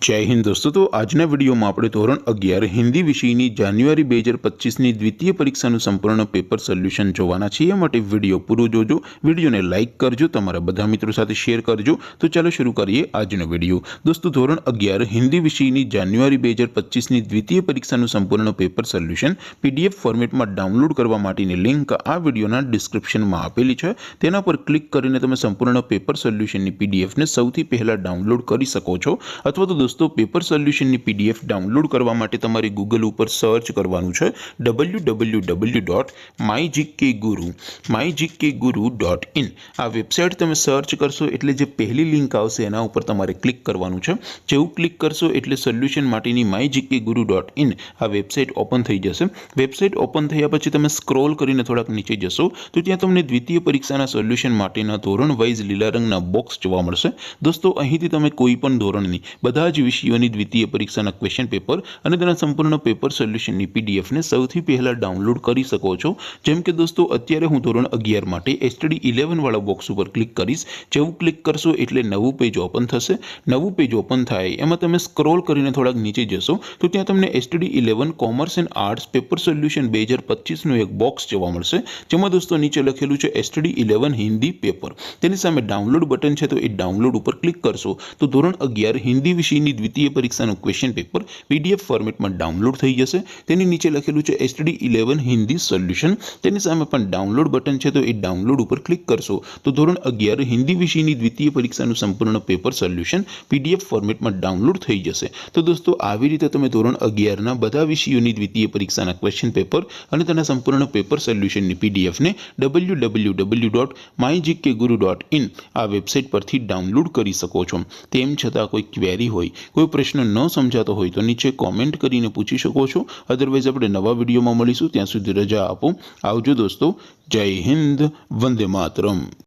जय हिंद दोस्तों। तो आजना विडियो में આપણે ધોરણ 11 હિન્દી વિષયની જાન્યુઆરી 2025ની દ્વિતીય પરીક્ષાનું સંપૂર્ણ પેપર સોલ્યુશન જોવાના છીએ। માટે વિડિયો પૂરો જોજો, વિડિયોને લાઈક કરજો, તમારા બધા મિત્રો સાથે શેર કરજો। તો ચાલો શરૂ કરીએ આજનો વિડિયો। દોસ્તો ધોરણ 11 હિન્દી વિષયની જાન્યુઆરી 2025ની દ્વિતીય પરીક્ષાનું સંપૂર્ણ પેપર સોલ્યુશન પીડીએફ ફોર્મેટમાં ડાઉનલોડ કરવા માટેની લિંક આ વિડિયોના ડિસ્ક્રિપ્શનમાં આપેલી છે। તેના પર ક્લિક કરીને તમે સંપૂર્ણ પેપર સોલ્યુશનની પીડીએફને સૌથી પહેલા ડાઉનલોડ કરી શકો છો। અથવા તો दोस्तों पेपर सोल्यूशन पीडीएफ डाउनलॉड करवा माटे तमारे गूगल पर सर्च करवानुं छे www.mygkguru.in। आ वेबसाइट तमे सर्च करशो एटले जे पहली लिंक आवशे एना उपर तमारे क्लिक करवानुं छे। जेवुं क्लिक करशो एटले सोल्यूशन माटेनी mygkguru.in आ वेबसाइट ओपन थई जशे। वेबसाइट ओपन थया पछी तमे स्क्रॉल करीने थोड़ाक नीचे जशो तो त्यां तमने द्वितीय परीक्षाना सोल्यूशन माटेना धोरण वाइज लीला रंगना बॉक्स जोवा मळशे। दोस्तों અહીંથી તમે કોઈ પણ ધોરણની બધા જ વિષયોની દ્વિતીય પરીક્ષાના ક્વેશ્ચન પેપર અને તેના સંપૂર્ણ પેપર સોલ્યુશનની પીડીએફને સૌથી પહેલા ડાઉનલોડ કરી શકો છો। જેમ કે દોસ્તો અત્યારે હું ધોરણ 11 માટે એસટીડી 11 વાળા બોક્સ ઉપર ક્લિક કરીશ। જેવું ક્લિક કરશો એટલે નવું પેજ ઓપન થશે। નવું પેજ ઓપન થાય એમાં તમે સ્ક્રોલ કરીને થોડાક નીચે જશો તો ત્યાં તમને STD 11 commerce and arts paper solution 2025 નું એક બોક્સ જોવા મળશે। જેમાં દોસ્તો નીચે લખેલું છે એસટીડી 11 હિન્દી પેપર। તેની સામે ડાઉનલોડ બટન છે તો એ ડાઉનલોડ ઉપર ક્લિક કરશો तो ધોરણ 11 हिंदी विषयની દ્વિતીય પરીક્ષાનું ક્વેશ્ચન પેપર પીડીએફ ફોર્મેટમાં ડાઉનલોડ થઈ જશે। તેની નીચે લખેલું છે એસટીડી 11 હિન્દી સોલ્યુશન। તેની સામે પણ ડાઉનલોડ બટન છે તો એ ડાઉનલોડ ઉપર ક્લિક કરશો તો ધોરણ 11 હિન્દી વિષયની દ્વિતીય પરીક્ષાનું સંપૂર્ણ પેપર સોલ્યુશન પીડીએફ ફોર્મેટમાં ડાઉનલોડ થઈ જશે। તો દોસ્તો આવી રીતે તમે ધોરણ 11 ના બધા વિષયોની દ્વિતીય પરીક્ષાના ક્વેશ્ચન પેપર અને તેના સંપૂર્ણ પેપર સોલ્યુશનની પીડીએફને www.mygkguru.in આ વેબસાઇટ પરથી ડાઉનલોડ કરી શકો છો। તેમ છતાં કોઈ ક્વેરી હોય, કોઈ પ્રશ્ન ન સમજાતો હોય તો નીચે કોમેન્ટ કરીને પૂછી શકો છો। અધરવાઇઝ આપણે નવા વિડીયોમાં મળીશું, ત્યાં સુધી રજા આપો। આવજો દોસ્તો। જય હિન્દ, વંદે માતરમ।